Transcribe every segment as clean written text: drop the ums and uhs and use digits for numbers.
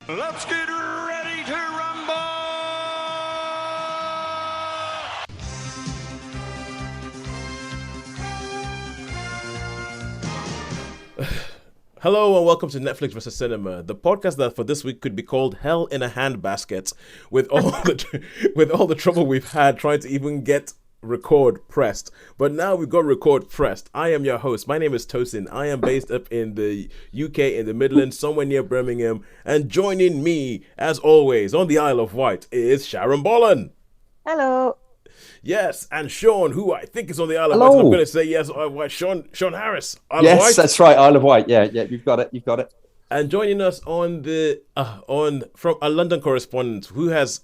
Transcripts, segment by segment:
Let's get ready to rumble! Hello and welcome to Netflix vs. Cinema, the podcast that for this week could be called Hell in a Handbasket, with all the trouble we've had trying to even get record pressed. But now we've got record pressed. I am your host. My name is Tosin. I am based up in the UK, in the Midlands, somewhere near Birmingham. And joining me, as always, on the Isle of Wight is Sharon Bollen. Hello. Yes, and Shaun, who I think is on the Isle of Hello. Wight. I'm going to say yes, Shaun Harris. Isle of Yes, Wight. that's right. Isle of Wight. Yeah, you've got it. And joining us on the from a London correspondent who has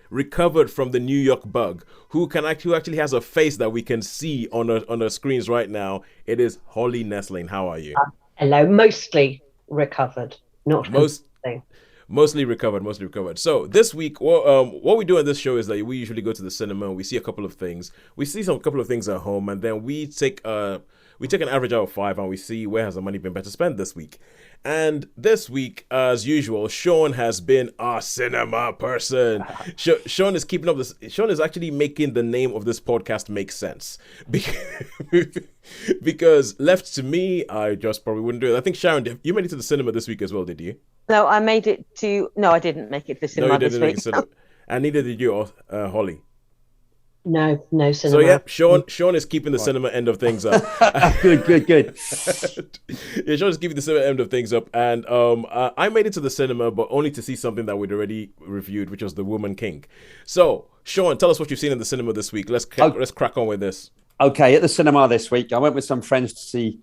recovered from the New York bug, who actually has a face that we can see on our screens right now. It is Holly Nestling. How are you? Hello. Mostly recovered, not completely. Mostly recovered. So this week, what we do on this show is that we usually go to the cinema and we see a couple of things. We see a couple of things at home, and then we take an average out of 5 and we see where has the money been better spent this week. And this week, as usual, Shaun has been a cinema person. Shaun is keeping up this. Shaun is actually making the name of this podcast make sense. Because left to me, I just probably wouldn't do it. I think, Sharon, you made it to the cinema this week as well, did you? No, I made it to. No, I didn't make it to cinema this week. And neither did you, Holly. No cinema. So yeah, Shaun is keeping the cinema end of things up. Good. Yeah, Shaun is keeping the cinema end of things up, and I made it to the cinema, but only to see something that we'd already reviewed, which was The Woman King. So, Shaun, tell us what you've seen in the cinema this week. Let's crack on with this. Okay, at the cinema this week, I went with some friends to see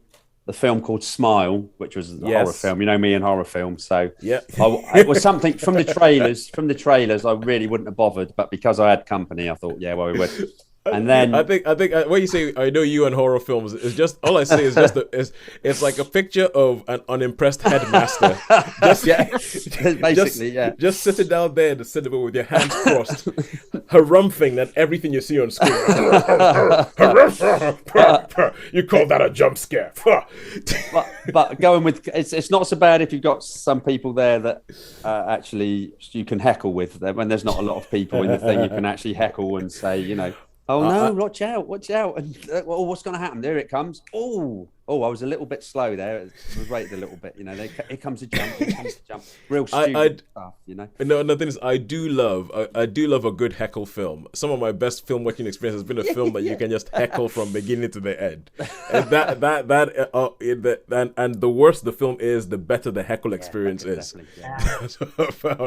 the film called Smile, which was a horror film. You know me and horror films, so yeah, it was something from the trailers. From the trailers, I really wouldn't have bothered, but because I had company, I thought, yeah, well, we would. And then I think when you say I know you and horror films, it's just all I say is just it's like a picture of an unimpressed headmaster, just sitting down there in the cinema with your hands crossed, harumphing at everything you see on screen. You call that a jump scare? but going with it's not so bad if you've got some people there that actually you can heckle with. When there's not a lot of people in the thing, you can actually heckle and say, you know. Oh no! Watch out! And what's going to happen? There it comes. Oh! I was a little bit slow there. I was rated a little bit. You know, here comes a jump. Real stupid stuff. You know. No, the thing is, I do love a good heckle film. Some of my best film watching experience has been a film that you can just heckle from beginning to the end. And and the worse the film is, the better the heckle experience is. Yeah. So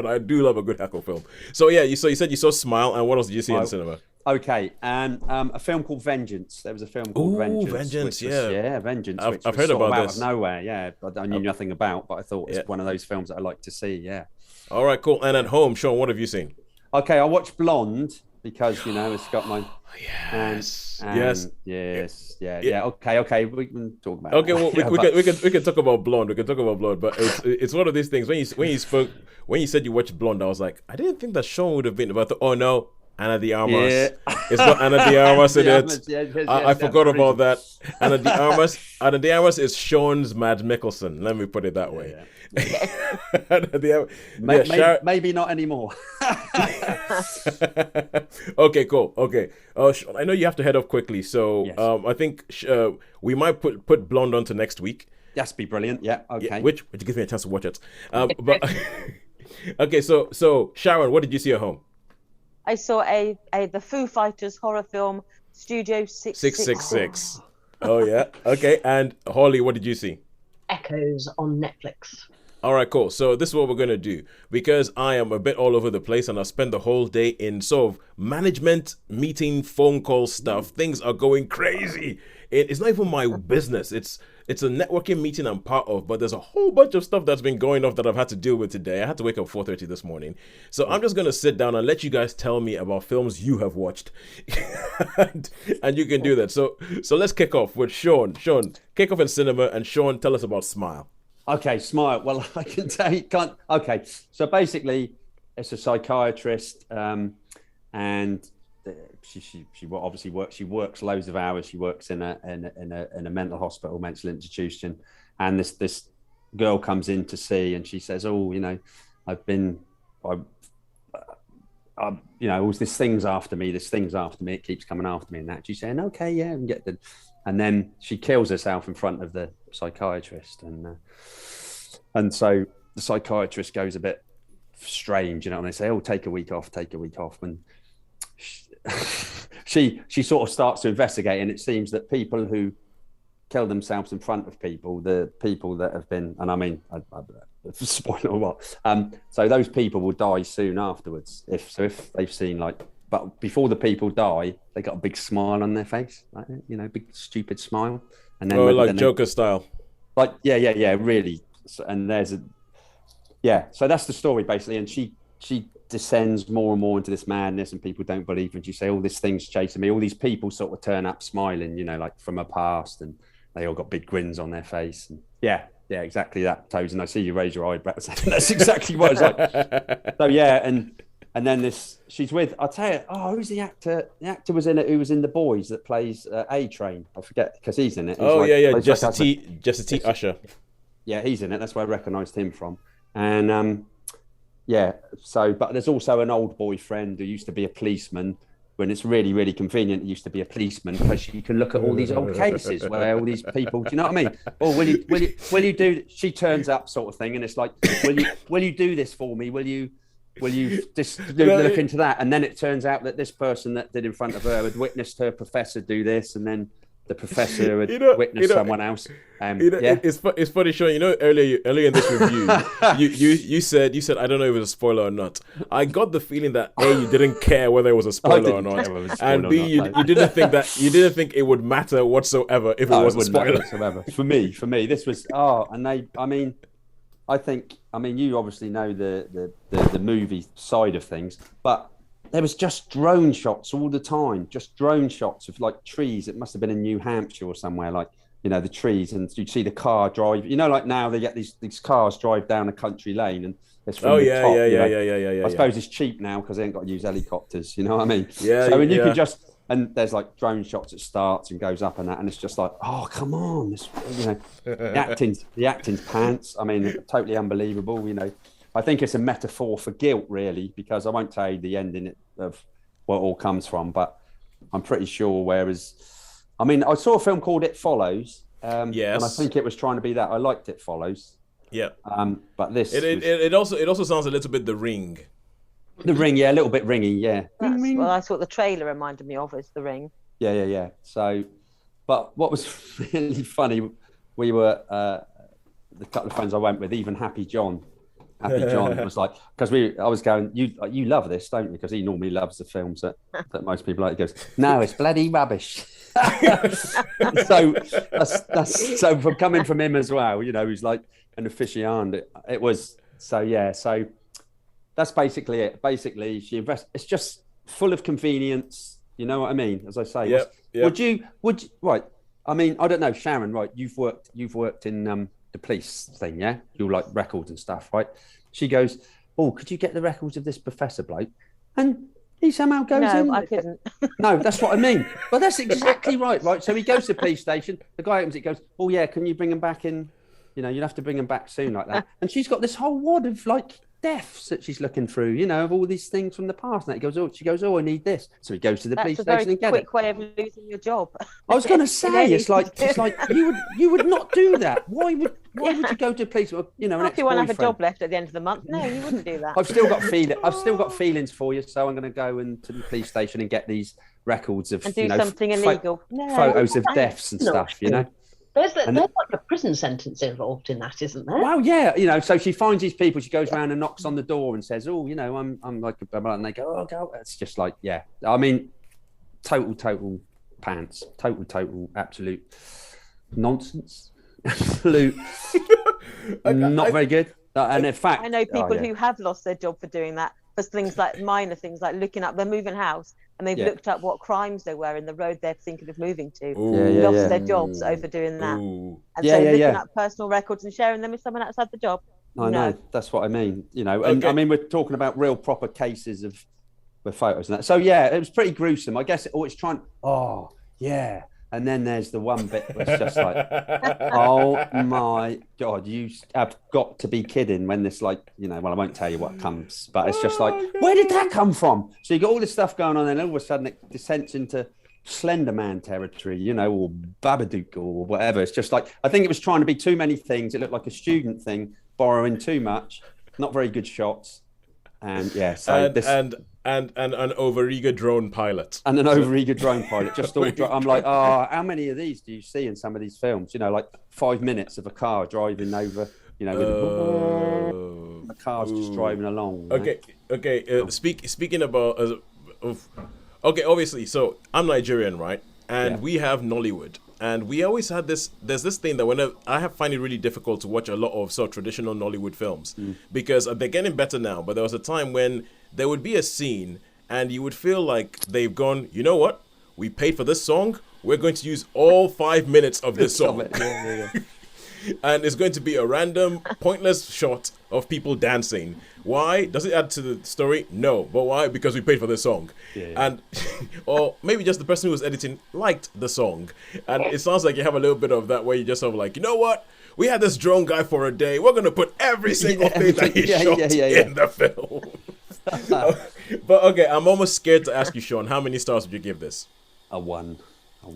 I do love a good heckle film. So yeah, you said you saw Smile, and what else did you see in the cinema? Okay, and a film called Vengeance. There was a film called Vengeance. Vengeance. I've heard about this. Out of nowhere, yeah. I knew nothing about, but I thought it's one of those films that I like to see, yeah. All right, cool. And at home, Shaun, what have you seen? Okay, I watched Blonde because, you know, it's got my... Yes. Okay, we can talk about it. Okay, well, we can talk about Blonde. But it's one of these things. When you said you watched Blonde, I was like, I didn't think that Shaun would have been about oh no, Ana de Armas. Yeah. It's got Ana de Armas in it. I forgot about that. Ana de Armas is Shaun's Mad Mikkelsen. Let me put it that way. Yeah. Maybe not anymore. Okay, cool. Okay. Shaun, I know you have to head off quickly, so yes. I think we might put Blonde on to next week. That's be brilliant. Yeah. Okay. Yeah, which gives me a chance to watch it. But okay, so Sharon, what did you see at home? I saw the Foo Fighters horror film, Studio 666. Oh yeah. Okay, and Holly, what did you see? Echoes on Netflix. All right, cool. So this is what we're going to do. Because I am a bit all over the place and I spend the whole day in sort of management meeting, phone call stuff. Things are going crazy. It's not even my business. It's a networking meeting I'm part of, but there's a whole bunch of stuff that's been going off that I've had to deal with today. I had to wake up 4:30 this morning. So I'm just going to sit down and let you guys tell me about films you have watched. and you can do that. So let's kick off with Shaun. Shaun, kick off in cinema, and Shaun, tell us about Smile. Okay, Smile. Well, I can tell you can't. Okay, so basically, it's a psychiatrist, and she obviously works. She works loads of hours. She works in a mental hospital, mental institution, and this girl comes in to see, and she says, "Oh, you know, you know, all these things after me, it keeps coming after me and that. She's saying, okay, yeah, and and then she kills herself in front of the psychiatrist. And so the psychiatrist goes a bit strange, you know, and they say, oh, take a week off. And she sort of starts to investigate, and it seems that people who kill themselves in front of people, the people that have been, and I mean, spoiler or what, so those people will die soon afterwards if they've seen but before the people die, they got a big smile on their face, like, you know, big stupid smile, and then Joker style, like yeah, really. And so that's the story basically, and she descends more and more into this madness, and people don't believe her, and she say, all these things chasing me, all these people sort of turn up smiling, you know, like from her past, and they all got big grins on their face, and yeah, exactly that, Tosin. I see you raise your eyebrows. That's exactly what it's like. So yeah, and then she's with, I'll tell you, who's the actor? The actor was in it, who was in The Boys, that plays A-Train. I forget, because he's in it. He's Jesse T. Usher. Yeah, he's in it. That's where I recognised him from. And but there's also an old boyfriend who used to be a policeman. When it's really, really convenient, he used to be a policeman, because you can look at all these old cases where all these people, do you know what I mean? Or will you do? She turns up, sort of thing, and it's like, will you do this for me? Will you just look into that? And then it turns out that this person that did in front of her had witnessed her professor do this, and then the professor had witnessed someone else. It's funny, Shaun. You know, earlier in this review, you said I don't know if it was a spoiler or not. I got the feeling that A, you didn't care whether it was a spoiler or not, and B, you didn't think it would matter whatsoever if it was a spoiler whatsoever. For me, this was I think you obviously know the movie side of things, but there was just drone shots all the time, just drone shots of like trees. It must have been in New Hampshire or somewhere, like, you know, the trees, and you'd see the car drive. You know, like now they get these cars drive down a country lane, and it's from the top. I suppose it's cheap now because they ain't got to use helicopters. You know what I mean? Yeah. So you could just, and there's like drone shots. It starts and goes up and that, and it's just like, oh come on, this, you know, the acting's pants. I mean, totally unbelievable. You know. I think it's a metaphor for guilt, really, because I won't tell you the ending of where it all comes from, but I'm pretty sure. Whereas, I mean, I saw a film called It Follows, and I think it was trying to be that. I liked It Follows. Yeah. But this it also sounds a little bit The Ring. The Ring, yeah, a little bit ringy, yeah. That's what the trailer reminded me of, is The Ring. Yeah. So, but what was really funny, we were the couple of friends I went with, even Happy John was like, because I was going, you love this, don't you? Because he normally loves the films that most people like. He goes, no, it's bloody rubbish. So that's so from coming from him as well, you know, who's like an aficionado. It was so that's basically it. Basically, it's just full of convenience. You know what I mean? As I say, would you right? I mean, I don't know, Sharon. Right, you've worked in the police thing, yeah? You like records and stuff, right? She goes, oh, could you get the records of this professor bloke? And he somehow goes in. No, I couldn't. No, that's what I mean. But that's exactly right? So he goes to the police station. The guy opens it, goes, oh, yeah, can you bring him back in? You know, you'll have to bring him back soon, like that. And she's got this whole wad of, like, deaths that she's looking through, you know, of all these things from the past. And she goes, oh, I need this. So he goes to the police station and gets it. That's a very quick way of losing your job. I was going to say, it's like you would not do that. Why would you go to a police? You know, if you want to have a job left at the end of the month, no, you wouldn't do that. I've still got feelings for you, so I'm going to go into the police station and get these records of, and do something illegal. Photos of deaths and stuff, you know. There's like a prison sentence involved in that, isn't there? Well, yeah, you know. So she finds these people. She goes around and knocks on the door and says, "Oh, you know, I'm like," and they go, "Oh, go." It's just like, yeah. I mean, total pants, total, absolute nonsense, absolute, not very good. And in fact, I know people who have lost their job for doing that. For things like minor things, like looking up, they're moving house and they've looked up what crimes there were in the road they're thinking of moving to. Lost their jobs over doing that. And so looking up personal records and sharing them with someone outside the job. I know, that's what I mean. You know, and I mean, we're talking about real proper cases with photos and that. So yeah, it was pretty gruesome. I guess it's trying. Oh yeah, And then there's the one bit where it's just like, oh my God, you have got to be kidding when this, like, you know, well, I won't tell you what comes, but it's just like, where did that come from? So you got all this stuff going on, and all of a sudden it descends into Slender Man territory, you know, or Babadook or whatever. It's just like, I think it was trying to be too many things. It looked like a student thing, borrowing too much, not very good shots. And yeah, so and an overeager drone pilot. And an overeager drone pilot. Just all I'm like, how many of these do you see in some of these films? You know, like 5 minutes of a car driving over, you know, with the car's just driving along. Okay. Speaking about, okay, obviously, so I'm Nigerian, right? And we have Nollywood. And we always had there's this thing that whenever I find it really difficult to watch a lot of sort of traditional Nollywood films because they're getting better now. But there was a time when there would be a scene and you would feel like they've gone, you know what? We paid for this song. We're going to use all 5 minutes of this song. And it's going to be a random, pointless shot of people dancing. Why? Does it add to the story? No. But why? Because we paid for this song. And or maybe just the person who was editing liked the song. And it sounds like you have a little bit of that where you just have like, you know what? We had this drone guy for a day. We're going to put every single thing that he shot in the film. But okay, I'm almost scared to ask you, Shaun, how many stars would you give this? A one. A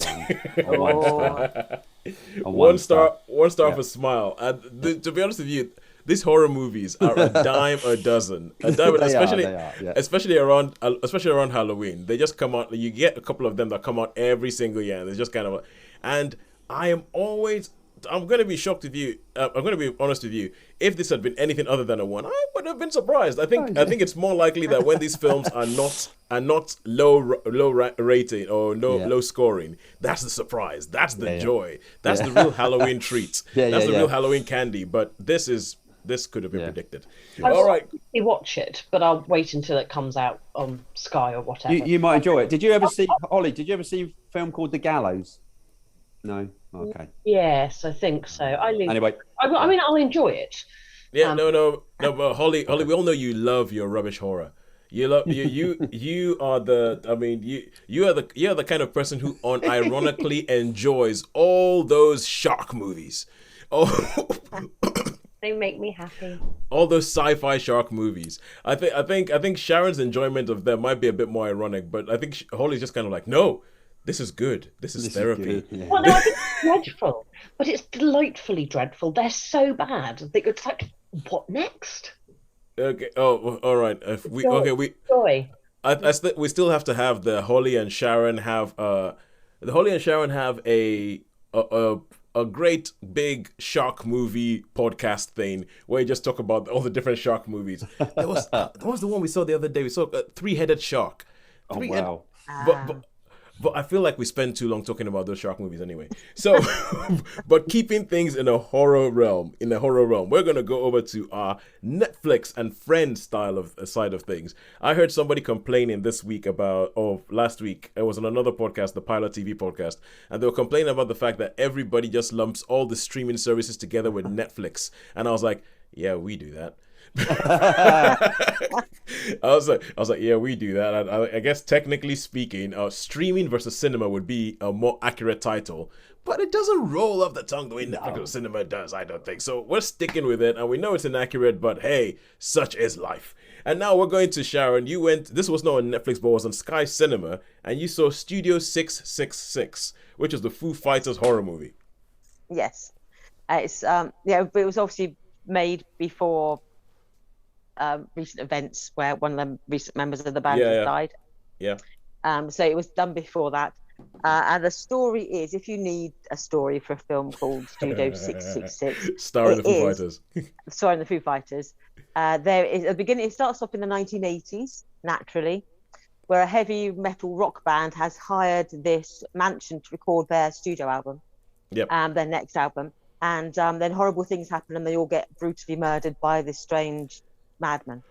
one star for Smile. And to be honest with you, these horror movies are a dime a dozen. Especially around Halloween. They just come out. You get a couple of them that come out every single year, and it's just kind of. And I'm going to be shocked with you. I'm going to be honest with you. If this had been anything other than a one, I would have been surprised. I think it's more likely that when these films are not low rated or low scoring, that's the surprise. That's the joy. That's the real Halloween treat. That's the real Halloween candy. But this could have been predicted. All right. I watch it, but I'll wait until it comes out on Sky or whatever. You might enjoy it. Did you ever see Ollie? Did you ever see a film called The Gallows? No. Okay. Yes, I think so. Anyway, I mean, I'll enjoy it. Yeah, no. But Holly, we all know you love your rubbish horror. You are the. I mean, you are the kind of person who unironically enjoys all those shark movies. Oh. They make me happy. All those sci-fi shark movies. I think Sharon's enjoyment of them might be a bit more ironic, but I think Holly's just kind of like, no. This is good. This is therapy. Well, no, I think it's dreadful, but it's delightfully dreadful. They're so bad. It's like, what next? Okay. Oh, all right. We still have to have the Holly and Sharon have a great big shark movie podcast thing where you just talk about all the different shark movies. What was the one we saw the other day? We saw a three-headed shark. Wow. But I feel like we spend too long talking about those shark movies anyway. So, but keeping things in a horror realm, we're going to go over to our Netflix and Friends side of things. I heard somebody complaining last week, it was on another podcast, the Pilot TV podcast, and they were complaining about the fact that everybody just lumps all the streaming services together with Netflix. And I was like, yeah, we do that. I was like, yeah, we do that. I guess technically speaking, streaming versus cinema would be a more accurate title, but it doesn't roll off the tongue the way Netflix or cinema does. I don't think so. We're sticking with it, and we know it's inaccurate, but hey, such is life. And now we're going to Sharon. This was not on Netflix, but was on Sky Cinema, and you saw Studio 666, which is the Foo Fighters horror movie. Yes, it's but it was obviously made before recent events where one of the recent members of the band died. Yeah. So it was done before that. And the story is, if you need a story for a film called Studio 666, starring the Foo Fighters. Starring the Foo Fighters. There is at the beginning. It starts off in the 1980s, naturally, where a heavy metal rock band has hired this mansion to record their studio album. Yep. Their next album, and then horrible things happen, and they all get brutally murdered by this strange madman.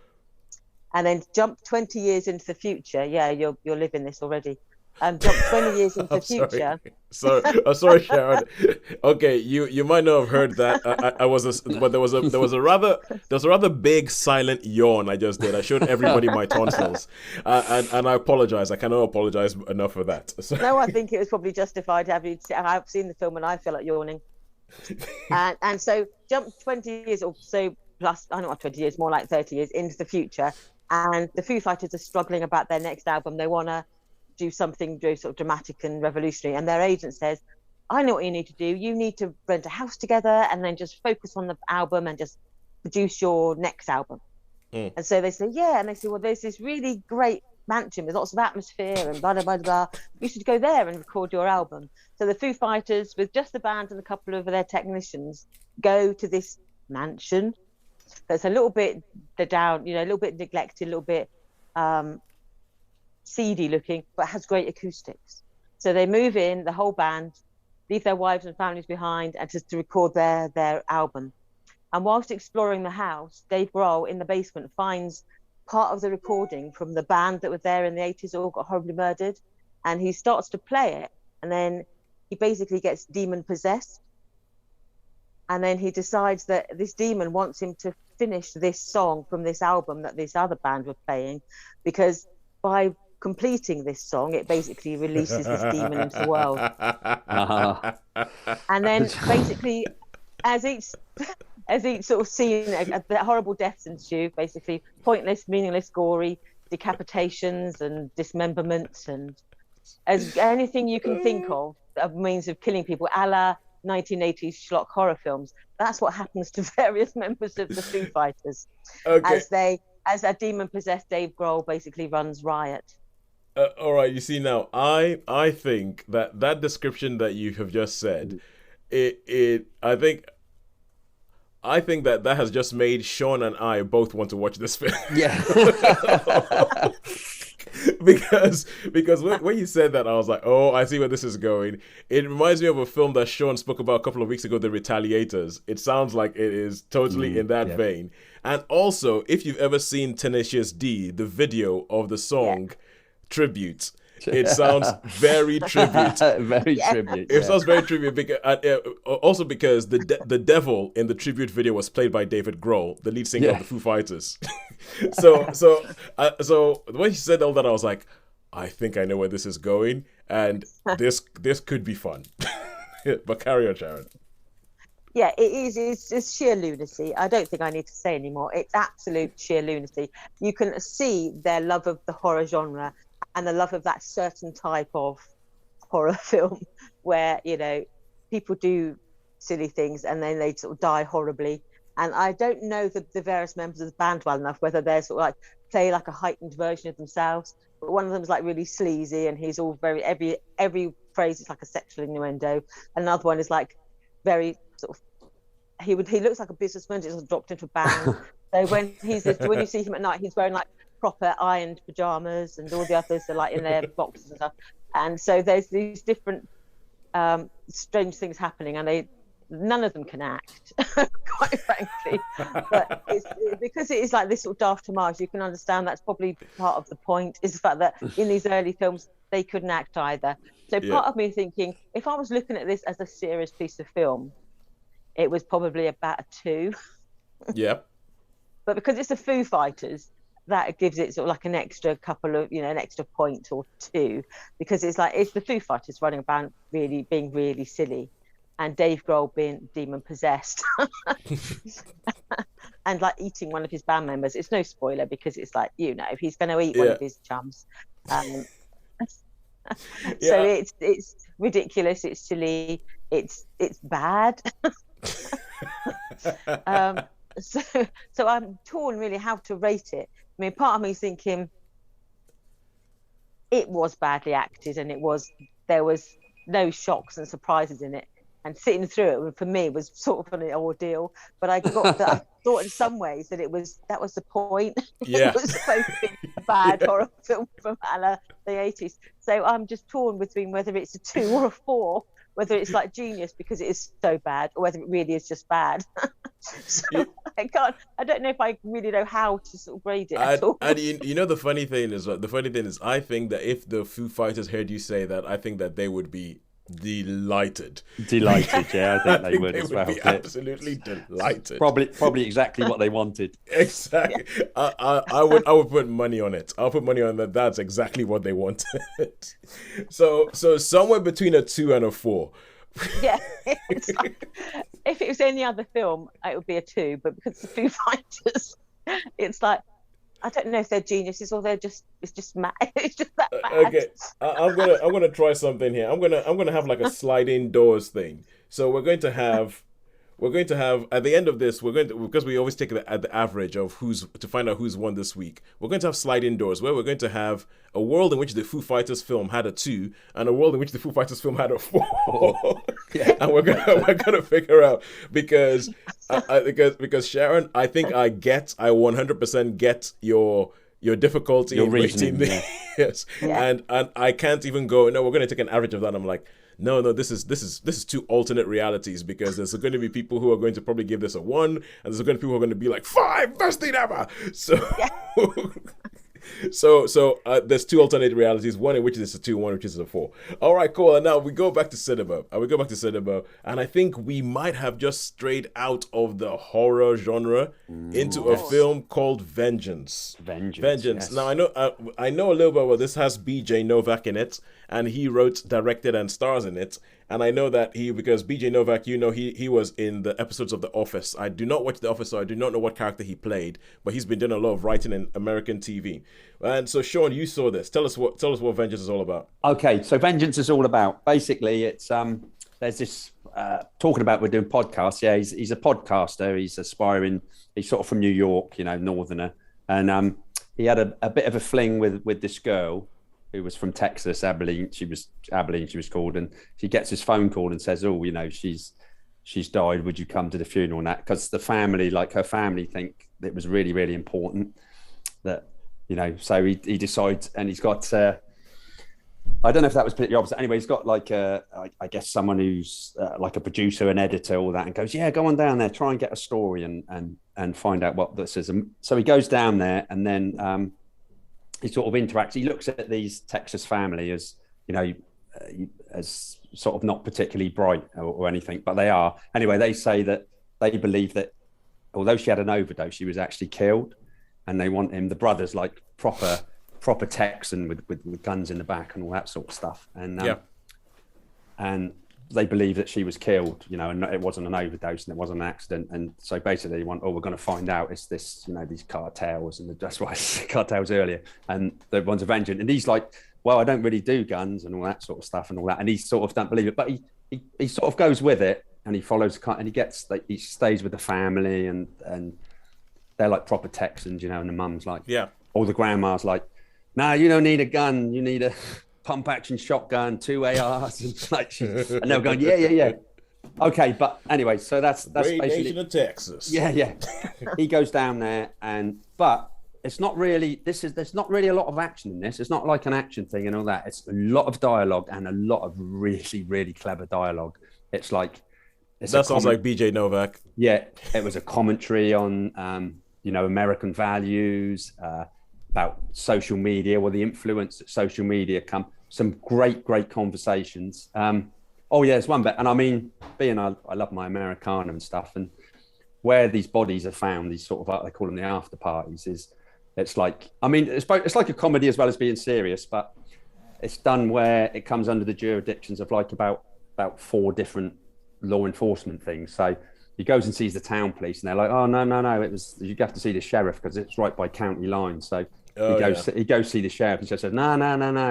And then jump 20 years into the future. Yeah, you're living this already. jump 20 years into the future. Sorry, Sharon. Okay, you might not have heard that. But there was a rather big silent yawn I just did. I showed everybody my tonsils, and I apologize. I cannot apologize enough for that. So. No, I think it was probably justified. I've seen the film and I feel like yawning. and so jump 20 years or so plus, I don't know, 20 years, more like 30 years into the future, and the Foo Fighters are struggling about their next album. They want to do something sort of dramatic and revolutionary, and their agent says, I know what you need to do. You need to rent a house together and then just focus on the album and just produce your next album. And so they say, yeah, and they say, well, there's this really great mansion with lots of atmosphere and blah, blah, blah, blah. You should go there and record your album. So the Foo Fighters, with just the band and a couple of their technicians, go to this mansion that's a little bit down, a little bit neglected, a little bit seedy looking, but has great acoustics. So they move in, the whole band, leave their wives and families behind, and just to record their album. And whilst exploring the house, Dave Grohl in the basement finds part of the recording from the band that were there in the 80s, all got horribly murdered, and he starts to play it, and then he basically gets demon possessed, and then he decides that this demon wants him to finish this song from this album that this other band were playing, because by completing this song it basically releases this demon into the world. And then basically as each sort of scene, the horrible deaths ensue, basically pointless, meaningless, gory decapitations and dismemberments, and as anything you can think of means of killing people, a la 1980s schlock horror films. That's what happens to various members of the Foo Fighters. Okay. As a demon-possessed Dave Grohl basically runs riot. All right, you see now, I think that description that you have just said, I think that has just made Shaun and I both want to watch this film. Yeah. because when you said that, I was like, oh, I see where this is going. It reminds me of a film that Shaun spoke about a couple of weeks ago, The Retaliators. It sounds like it is totally in that vein. And also, if you've ever seen Tenacious D, the video of the song Tribute, it sounds very tribute. Tribute. It sounds very tribute because also because the devil in the tribute video was played by David Grohl, the lead singer of the Foo Fighters. So when he said all that, I was like, I think I know where this is going, and this could be fun. But carry on, Sharon. Yeah, it is. It's just sheer lunacy. I don't think I need to say anymore. It's absolute sheer lunacy. You can see their love of the horror genre and the love of that certain type of horror film where, people do silly things and then they sort of die horribly. And I don't know the various members of the band well enough, whether they're sort of like play like a heightened version of themselves. But one of them is like really sleazy and he's all very, every phrase is like a sexual innuendo. Another one is like very sort of, he looks like a businessman just dropped into a band. So when you see him at night, he's wearing like proper ironed pajamas, and all the others are like in their boxes and stuff. And so there's these different strange things happening, and none of them can act, quite frankly. But because it is like this sort of daft homage, you can understand that's probably part of the point, is the fact that in these early films they couldn't act either. So part of me thinking, if I was looking at this as a serious piece of film, it was probably about a 2. Yeah. But because it's the Foo Fighters, that gives it sort of like an extra couple of, an extra point or 2, because it's the Foo Fighters running about being really silly, and Dave Grohl being demon possessed and like eating one of his band members. It's no spoiler because it's like, if he's going to eat one of his chums. So it's ridiculous. It's silly. It's bad. So I'm torn really how to rate it. I mean, part of me is thinking it was badly acted, and there was no shocks and surprises in it, and sitting through it for me was sort of an ordeal. But I thought in some ways that that was the point. Yeah. It was supposed to be a bad horror film from the 80s. So I'm just torn between whether it's a 2 or a 4, whether it's like genius because it is so bad, or whether it really is just bad. I don't know if I really know how to sort of grade it at all. And you know, the funny thing is, I think that if the Foo Fighters heard you say that, I think that they would be delighted. Yeah, I think they would as well. Be absolutely delighted. Probably exactly what they wanted. Exactly. I would put money on it. I'll put money on that. That's exactly what they wanted. So somewhere between a 2 and a 4. Yeah, it's like, if it was any other film, it would be a 2. But because the Foo Fighters, it's like, I don't know if they're geniuses or it's just mad. It's just that bad. Okay, I'm gonna try something here. I'm gonna have like a sliding doors thing. So we're going to have at the end of this, because we always take the average of to find out who's won this week. We're going to have sliding doors where we're going to have a world in which the Foo Fighters film had a 2 and a world in which the Foo Fighters film had a 4. Yeah. And we're gonna figure out because Sharon, I think I 100% get your difficulty in rating this. Yes. Yeah. And I can't even go, no, we're going to take an average of that. I'm like, no, this is 2 alternate realities, because there's going to be people who are going to probably give this a 1, and there's going to be people who are going to be like 5, best thing ever. So, so there's 2 alternate realities, one in which is a 2, one which is a 4. All right, cool. And now we go back to cinema. And I think we might have just strayed out of the horror genre into a film called Vengeance. Yes. Now I know a little bit about this. Has BJ Novak in it, and he wrote, directed, and stars in it. And I know that because BJ Novak, he was in the episodes of The Office. I do not watch The Office, so I do not know what character he played, but he's been doing a lot of writing in American TV. And so, Shaun, you saw this. Tell us what Vengeance is all about. Okay, so Vengeance is all about, basically, it's there's this talking about, we're doing podcasts. Yeah, he's a podcaster. He's aspiring. He's sort of from New York, northerner, and he had a bit of a fling with this girl who was from Texas, Abilene. She was called, and she gets his phone call and says, "Oh, she's died. Would you come to the funeral?" And that, because the family, like her family, think it was really, really important that, So he decides, and he's got. I don't know if that was particularly obvious. Anyway, he's got like I guess someone who's like a producer, an editor, all that, and goes, "Yeah, go on down there, try and get a story and find out what this is." And so he goes down there, and then. He sort of interacts. He looks at these Texas family as, as sort of not particularly bright or anything, but they are. Anyway, they say that they believe that although she had an overdose, she was actually killed, and they want him. The brothers, like proper Texan with guns in the back and all that sort of stuff, and they believe that she was killed, and it wasn't an overdose and it wasn't an accident. And so basically they want, we're going to find out, it's this, these cartels, and that's why I said cartels earlier, and the ones of vengeance. And he's like, well, I don't really do guns and all that sort of stuff and all that. And he sort of don't believe it, but he sort of goes with it, and he follows, and he stays with the family, and they're like proper Texans, and the mum's like, or the grandma's like, nah, you don't need a gun, you need a pump action shotgun, 2 ARs, and they're going, yeah. Okay, but anyway, so that's Great basically nation of Texas. Yeah. He goes down there, but it's not really. There's not really a lot of action in this. It's not like an action thing and all that. It's a lot of dialogue and a lot of really, really clever dialogue. It's like that sounds like BJ Novak. Yeah, it was a commentary on American values, about social media, or the influence that social media come. Some great conversations. There's one bit, and I mean, I love my Americana and stuff, and where these bodies are found, these sort of, they call them the after parties, it's like, I mean, it's like a comedy as well as being serious, but it's done where it comes under the jurisdictions of like about 4 different law enforcement things. So he goes and sees the town police, and they're like, "Oh no, you have to see the sheriff because it's right by county line." So he goes see the sheriff, and she says, "No,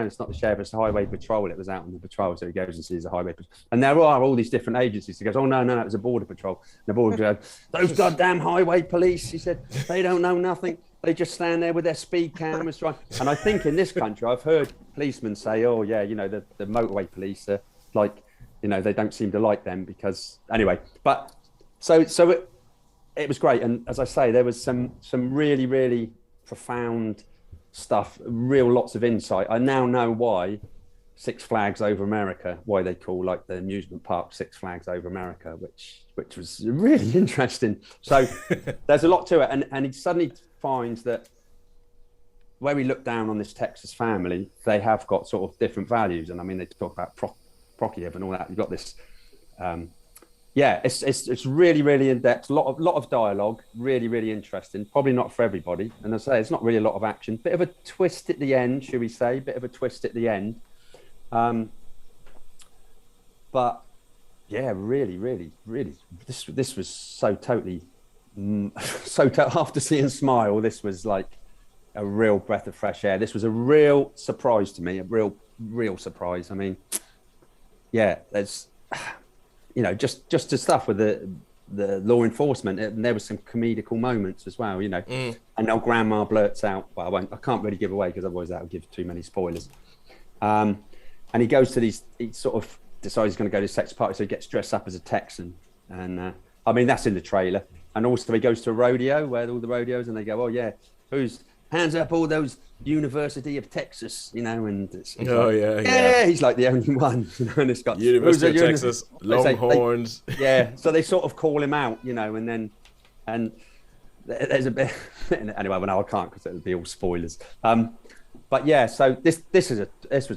it's not the sheriff, it's the highway patrol. It was out on the patrol." So he goes and sees the highway patrol, and there are all these different agencies. He goes, "Oh no, it was a border patrol." And the border patrol goes, "Those goddamn highway police," he said, "they don't know nothing. They just stand there with their speed cameras trying." And I think in this country, I've heard policemen say, "Oh yeah, the motorway police are like, they don't seem to like them because anyway." But so it was great, and as I say, there was some really, really profound stuff, lots of insight. I now know why Six Flags Over America, why they call like the amusement park Six Flags Over America, which was really interesting. So there's a lot to it, and he suddenly finds that where we look down on this Texas family, they have got sort of different values, and I mean they talk about Prokofiev and all that. You've got this, it's really, really in depth. A lot of dialogue, really, really interesting. Probably not for everybody, and as I say, it's not really a lot of action. Bit of a twist at the end, should we say? Bit of a twist at the end. But yeah, really, really, really, this was so totally, after seeing Smile, this was like a real breath of fresh air. This was a real surprise to me, a real surprise. I mean, yeah, there's, just the stuff with the law enforcement, and there was some comedical moments as well, And now Grandma blurts out, well, I can't really give away because otherwise that would give too many spoilers. And he goes to he sort of decides he's going to go to a sex party, so he gets dressed up as a Texan. And I mean, that's in the trailer. And also he goes to a rodeo where all the rodeos, and they go, oh yeah, who's hands up all those University of Texas, and it's he's like the only one, and it's got University of Texas, Longhorns. So they sort of call him out, and there's a bit anyway, well, no, I can't because it would be all spoilers. But yeah, so this was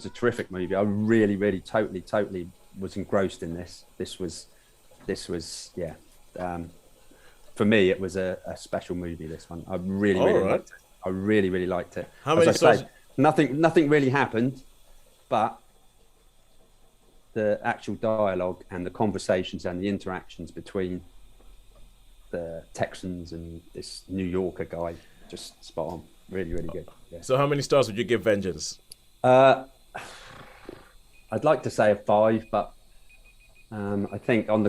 a terrific movie. I really, really, totally was engrossed in this. This was for me, it was a special movie. This one, I really, really liked it. I really, really liked it. How many stars? Nothing really happened, but the actual dialogue and the conversations and the interactions between the Texans and this New Yorker guy, just spot on. Really, really good. Yeah. So how many stars would you give Vengeance? I'd like to say a 5, but I think on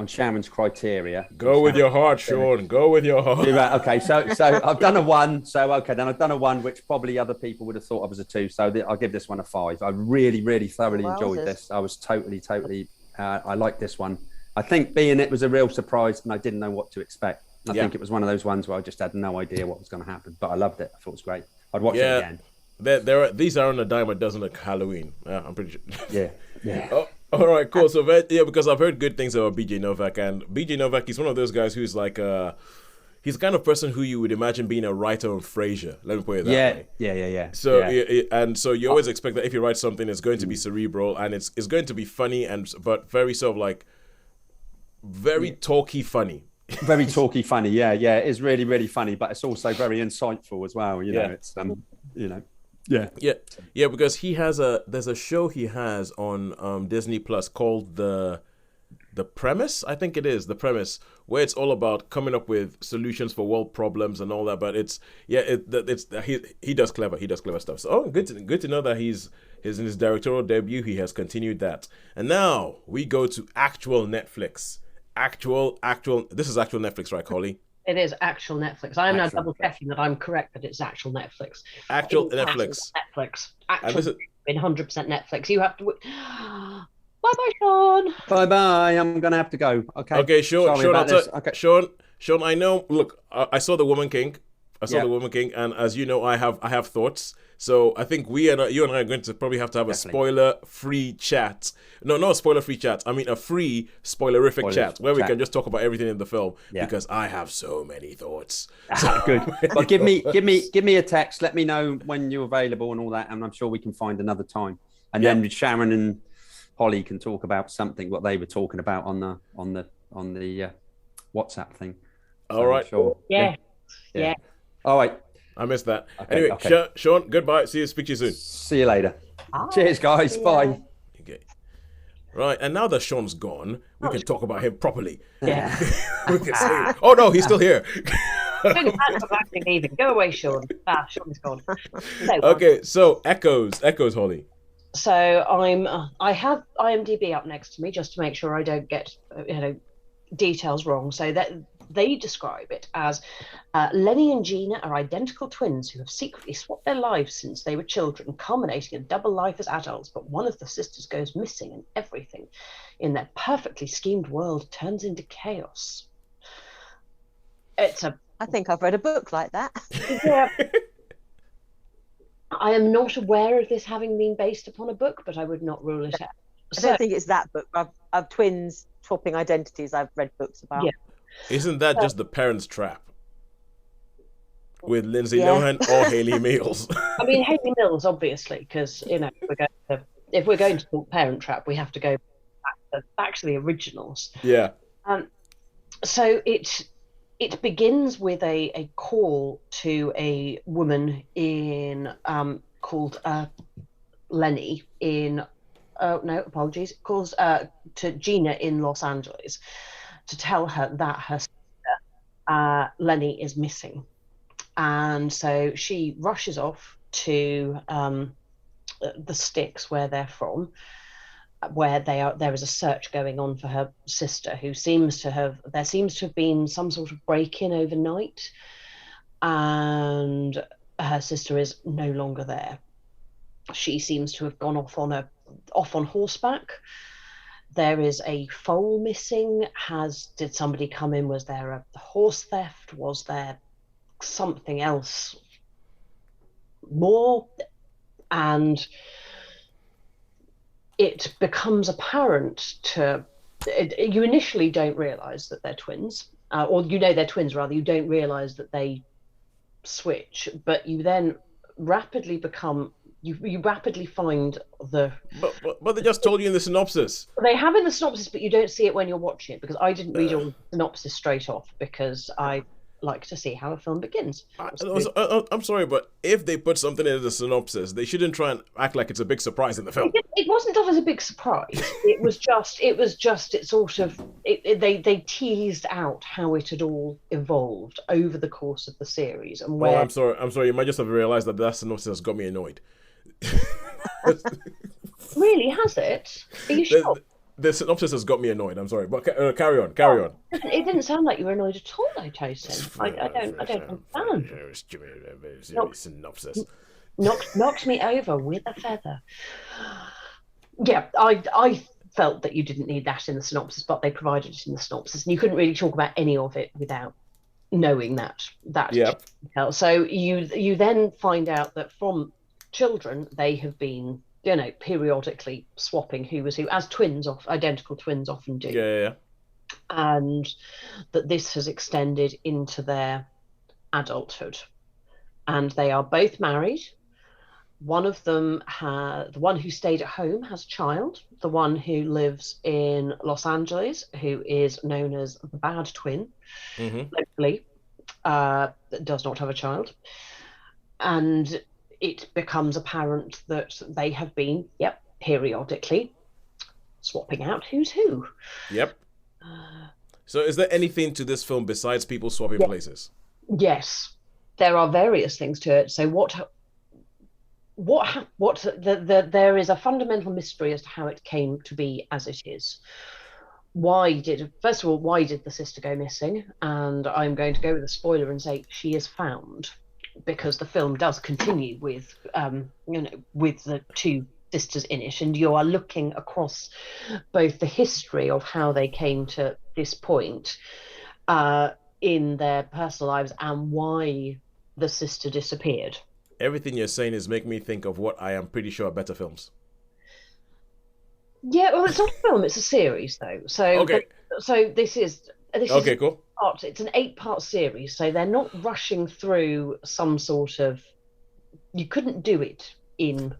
Sharon's criteria. Go with your heart, Shaun. Go with your heart. Okay, so I've done a 1. So okay, then I've done a 1, which probably other people would have thought of as a 2. So I'll give this one a 5. I really, really thoroughly enjoyed this. I was totally. I liked this one. I think it was a real surprise, and I didn't know what to expect. I think it was one of those ones where I just had no idea what was going to happen, but I loved it. I thought it was great. I'd watch it again. These are on a dime a dozen of Halloween. I'm pretty sure. Yeah. Oh, all right, cool. So because I've heard good things about BJ Novak, and BJ Novak, he's one of those guys who's like he's the kind of person who you would imagine being a writer on Frasier. Let me put it that way. Yeah. So you always expect that if you write something, it's going to be cerebral and it's going to be funny but very sort of like very talky funny. Very talky funny, yeah. It's really, really funny, but it's also very insightful as well. It's because there's a show he has on Disney Plus called the Premise. I think it is The Premise, where it's all about coming up with solutions for world problems and all that. But he does clever stuff. So good to know that he's in his directorial debut. He has continued that, and now we go to actual Netflix. This is actual Netflix, right, Holly? It is actual Netflix. I am now double checking that I'm correct, that it's actual Netflix. Netflix. Actual 100% Netflix. You have to. Bye, Shaun. Bye. I'm gonna have to go. Okay, Shaun. Shaun. I know. Look, I saw The Woman King. The Woman King, and as you know, I have thoughts. So I think you and I are going to probably have to have a spoiler-free chat. No, not a spoiler-free chat. I mean a free spoilerific chat where we can just talk about everything in the film because I have so many thoughts. Good. Well, give me a text. Let me know when you're available and all that, and I'm sure we can find another time. And then Sharon and Holly can talk about something what they were talking about on the WhatsApp thing. All right. Sure. Yeah. All right. I missed that. Anyway, Shaun, goodbye. Speak to you soon. See you later. Cheers, guys. Bye. Okay. Right, and now that Shaun's gone, we can talk about him properly. Yeah. We can say, oh no, he's still here. Leaving. Go away, Shaun. Shaun's gone. Okay, so Echoes, Holly. So I have IMDb up next to me just to make sure I don't get details wrong. So that they describe it as Lenny and Gina are identical twins who have secretly swapped their lives since they were children, culminating in double life as adults. But one of the sisters goes missing, and everything in their perfectly schemed world turns into chaos. I think I've read a book like that. Yeah. I am not aware of this having been based upon a book, but I would not rule it out. I don't think it's that book. I've twins swapping identities. I've read books about. Yeah. Isn't that just The Parent's Trap with Lindsay Lohan or Hayley Mills? I mean, Hayley Mills, obviously, because if we're going to talk Parent Trap, we have to go back to the originals. Yeah. So it begins with a call to a woman called Lenny in. No, apologies. Calls to Gina in Los Angeles to tell her that her sister Lenny is missing, and so she rushes off to the sticks where they're from, where they are. There is a search going on for her sister, who seems to have been some sort of break-in overnight, and her sister is no longer there. She seems to have gone off on horseback. There is a foal missing. Did somebody come in? Was there a horse theft? Was there something else more? And it becomes apparent you initially don't realize that they're twins, or they're twins rather. You don't realize that they switch, but you then rapidly become. You rapidly find the. But they just told you in the synopsis. They have in the synopsis, but you don't see it when you're watching it, because I didn't read all the synopsis straight off, because I like to see how a film begins. I'm sorry, but if they put something in the synopsis, they shouldn't try and act like it's a big surprise in the film. It wasn't done as a big surprise. They teased out how it had all evolved over the course of the series, and where. Oh, I'm sorry. You might just have realized that synopsis has got me annoyed. Really, has it? Are you sure? The synopsis has got me annoyed. I'm sorry, but carry on. It didn't sound like you were annoyed at all, though, Tosin. I don't understand. Synopsis knocked me over with a feather. Yeah, I felt that you didn't need that in the synopsis, but they provided it in the synopsis, and you couldn't really talk about any of it without knowing that detail. So you then find out that from children they have been periodically swapping who was who, as identical twins often do. Yeah. And that this has extended into their adulthood, and they are both married. One of them the one who stayed at home has a child. The one who lives in Los Angeles, who is known as the bad twin, locally, does not have a child. And it becomes apparent that they have been, periodically swapping out who's who. Yep. So is there anything to this film besides people swapping places? Yes. There are various things to it. So there is a fundamental mystery as to how it came to be as it is. Why did the sister go missing? And I'm going to go with a spoiler and say she is found, because the film does continue with with the two sisters in it, and you are looking across both the history of how they came to this point in their personal lives and why the sister disappeared. Everything you're saying is making me think of what I am pretty sure are better films. Yeah, well, it's not a film; it's a series, though. So, okay. This is cool. It's an 8-part series, so they're not rushing through some sort of. You couldn't do it in.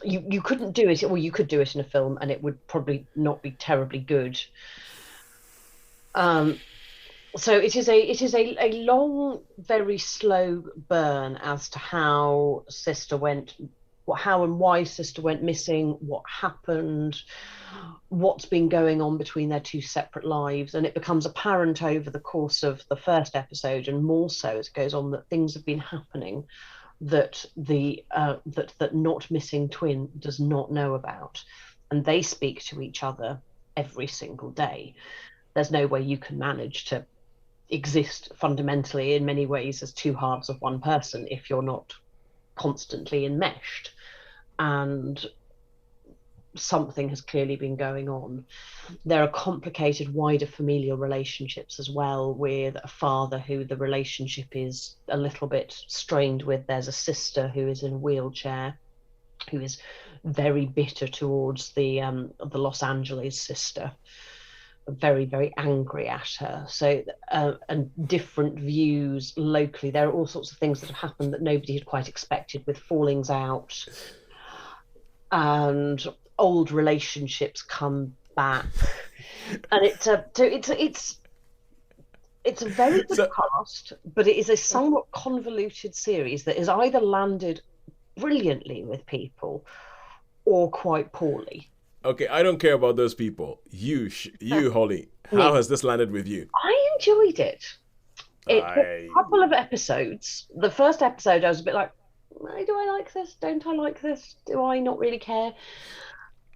You couldn't do it. Well, you could do it in a film, and it would probably not be terribly good. So it is a long, very slow burn as to how Sister went. How and why Sister went missing, what happened, what's been going on between their two separate lives, and it becomes apparent over the course of the first episode, and more so as it goes on, that things have been happening that that not missing twin does not know about, and they speak to each other every single day. There's no way you can manage to exist fundamentally in many ways as two halves of one person if you're not constantly enmeshed. And something has clearly been going on. There are complicated wider familial relationships as well, with a father who the relationship is a little bit strained with. There's a sister who is in a wheelchair, who is very bitter towards the Los Angeles sister, very, very angry at her. So and different views locally. There are all sorts of things that have happened that nobody had quite expected, with fallings out and old relationships come back. And it's a very good cast, but it is a somewhat convoluted series that has either landed brilliantly with people or quite poorly. Okay, I don't care about those people. You, Holly, how has this landed with you? I enjoyed it. A couple of episodes. The first episode, I was a bit like, do I like this? Don't I like this? Do I not really care?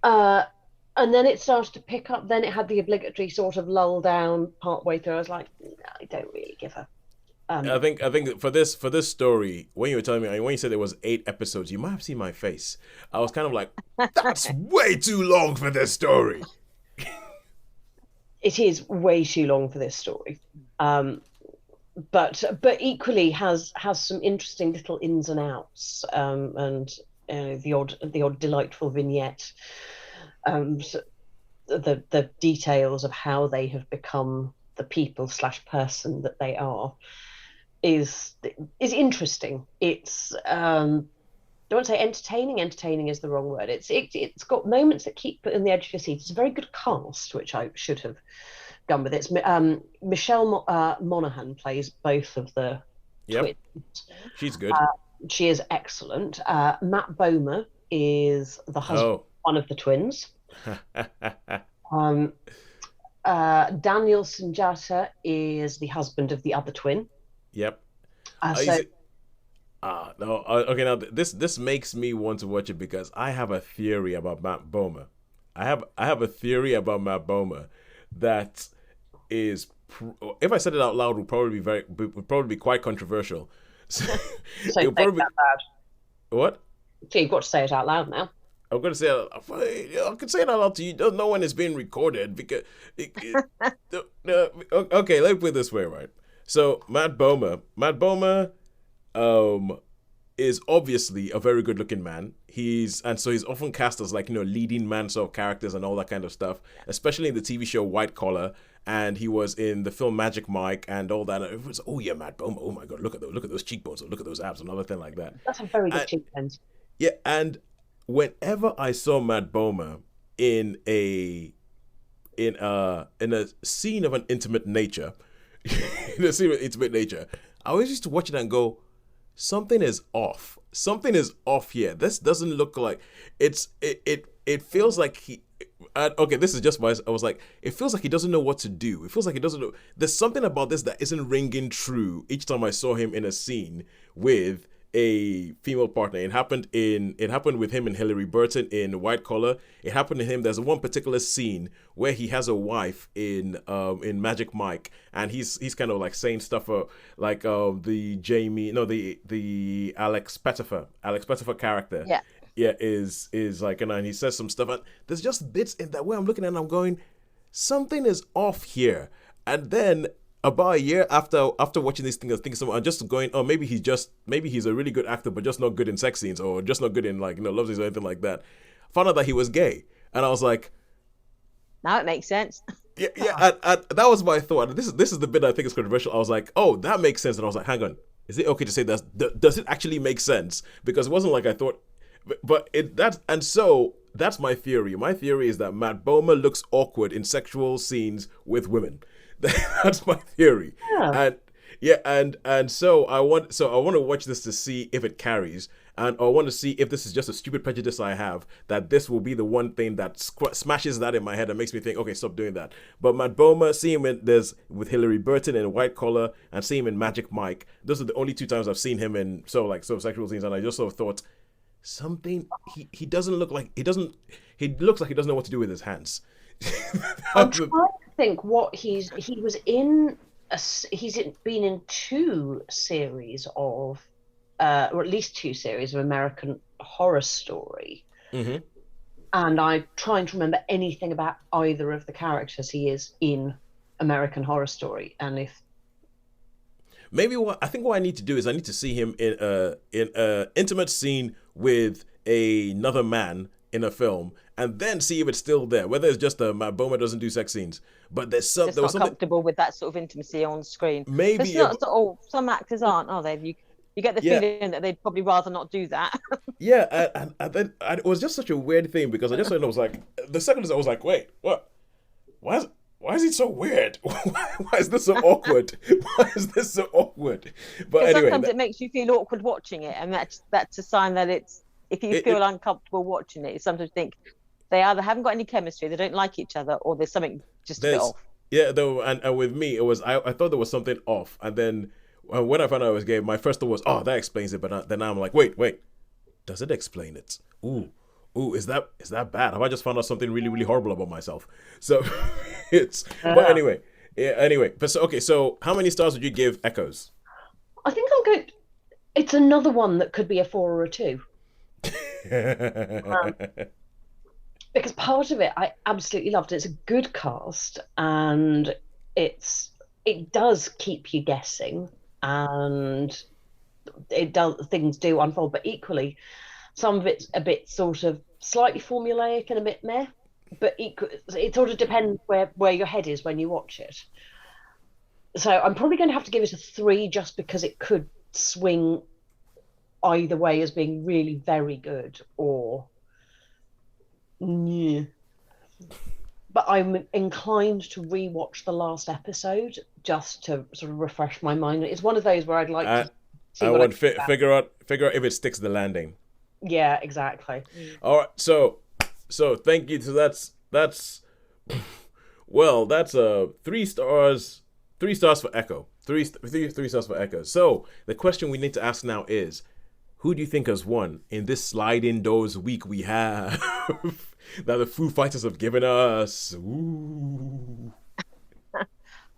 And then it started to pick up. Then it had the obligatory sort of lull down part way through. I was like, I don't really give a. I think for this story, when you were telling me, when you said it was 8 episodes, you might have seen my face. I was kind of like, that's way too long for this story. It is way too long for this story, but equally has some interesting little ins and outs, and the odd delightful vignette, the details of how they have become the people/person that they are is interesting. It's don't want to say entertaining. Entertaining is the wrong word. It's got moments that keep it on the edge of your seat. It's a very good cast, which I should have gone with. It's Michelle Monaghan plays both of the twins. She's good. She is excellent. Matt Bomer is the husband of one of the twins. Daniel Sunjata is the husband of the other twin. Yep. Okay. Now this makes me want to watch it because I have a theory about Matt Bomer. I have a theory about Matt Bomer that is, if I said it out loud, would probably be quite controversial. So it'll probably out loud. What? So you've got to say it out loud now. I'm going to say it. I can say it out loud to you. Don't know when it's being recorded because. Okay, let me put it this way, right? So Matt Bomer, is obviously a very good-looking man. He's often cast as leading man sort of characters and all that kind of stuff, especially in the TV show White Collar, and he was in the film Magic Mike and all that. And it was, oh yeah, Matt Bomer. Oh my God, look at those cheekbones, or look at those abs, and everything like that. That's a very good cheekbones. Yeah, and whenever I saw Matt Bomer in a scene of an intimate nature, I always used to watch it and go, something is off. Something is off here. This doesn't look like it feels like he. Okay, this is just why I was like, it feels like he doesn't know what to do. It feels like he doesn't know. There's something about this that isn't ringing true each time I saw him in a scene with a female partner. It happened with him and Hilary Burton in White Collar. It happened to him. There's one particular scene where he has a wife in Magic Mike, and he's kind of like saying stuff like the Alex Pettifer character. Yeah, is like, and he says some stuff, and there's just bits in that way I'm looking at and I'm going, something is off here. And then about a year after watching these things, I'm just going, oh, maybe he's a really good actor, but just not good in sex scenes, or just not good in love scenes or anything like that. Found out that he was gay, and I was like, now it makes sense. Yeah. And that was my thought. This is the bit I think is controversial. I was like, oh, that makes sense, and I was like, hang on, is it okay to say that? Does it actually make sense? Because it wasn't like I thought, but that's my theory. My theory is that Matt Bomer looks awkward in sexual scenes with women. That's my theory. And so I want to watch this to see if it carries, and I want to see if this is just a stupid prejudice I have, that this will be the one thing that smashes that in my head and makes me think, okay, stop doing that. But Matt Bomer, seeing him with Hilary Burton in White Collar, and seeing him in Magic Mike, those are the only 2 times I've seen him in sexual scenes, and I just sort of thought, something, he doesn't look like he looks like he doesn't know what to do with his hands. I'm trying to think what he's been in 2 series of or at least 2 series of American Horror Story. Mm-hmm. And I'm trying to remember anything about either of the characters he is in American Horror Story. And if maybe what I need to do is I need to see him in a intimate scene with another man in a film, and then see if it's still there. Whether it's just Matt Bomer doesn't do sex scenes, but there was something comfortable with that sort of intimacy on screen. Maybe some actors aren't, are they? You get the feeling that they'd probably rather not do that. Yeah, and then it was just such a weird thing because I just I was like, the second I was like, wait, what? Why is he so weird? Why is this so awkward? Why is this so awkward? But anyway, sometimes it makes you feel awkward watching it, and that's a sign that if you feel uncomfortable watching it, you sometimes think they either haven't got any chemistry, they don't like each other, or there's something just a bit off. Yeah, though, and with me, it was I thought there was something off, and then when I found out it was gay, my first thought was, oh, that explains it. But then I'm like, wait, does it explain it? Ooh, is that bad? Have I just found out something really, really horrible about myself? So but anyway. But so how many stars would you give Echoes? I think I'm going. It's another one that could be a 4 or a 2. Because part of it I absolutely loved. It's a good cast, and it does keep you guessing, and things do unfold, but equally some of it's a bit sort of slightly formulaic and a bit meh, but it sort of depends where your head is when you watch it. So I'm probably going to have to give it a 3, just because it could swing either way as being really very good or yeah. But I'm inclined to rewatch the last episode just to sort of refresh my mind. It's one of those where I'd like to see what figure out if it sticks the landing. Yeah, exactly. All right, so thank you. So that's 3 stars. 3 stars for Echo. 3 stars for Echo. So the question we need to ask now is, who do you think has won in this sliding doors week we have that the Foo Fighters have given us? Ooh.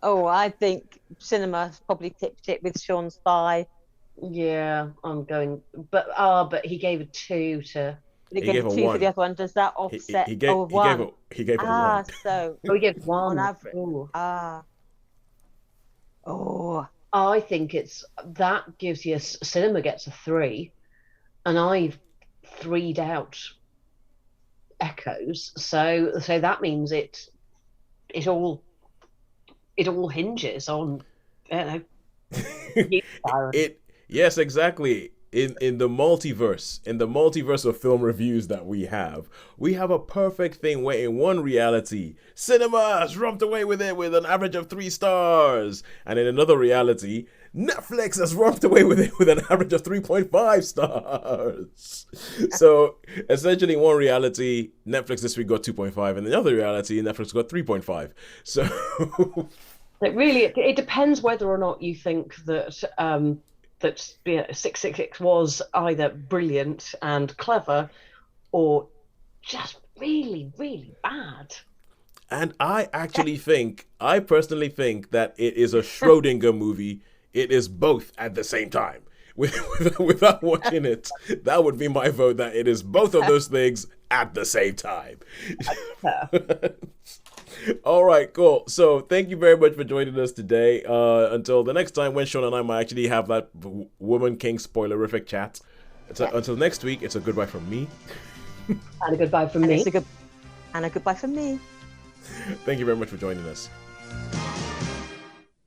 Oh, I think cinema probably tipped it with Shaun's thigh. Yeah, I'm going, but he gave a 2 to. He gave 2 for the other one. Does that offset? He gave 1. He gave 1. So he gave 1 on average. Ooh. I think that gives you cinema gets a 3, and I've 3'd out Echoes. So that means it all hinges on Yes, exactly. In the multiverse of film reviews that we have a perfect thing where in one reality, cinema has romped away with it with an average of 3 stars, and in another reality, Netflix has romped away with it with an average of 3.5 stars. So essentially, in one reality, Netflix this week got 2.5, and in the other reality, Netflix got 3.5. So it depends whether or not you think that that 666 was either brilliant and clever or just really, really bad. And I personally think that it is a Schrodinger movie. It is both at the same time. Without watching it, that would be my vote, that it is both of those things at the same time. All right, cool. So thank you very much for joining us today. Until the next time when Shaun and I might actually have that Woman King spoilerific chat. Until next week, it's a goodbye from me. And a goodbye from me. And a goodbye from me. Thank you very much for joining us.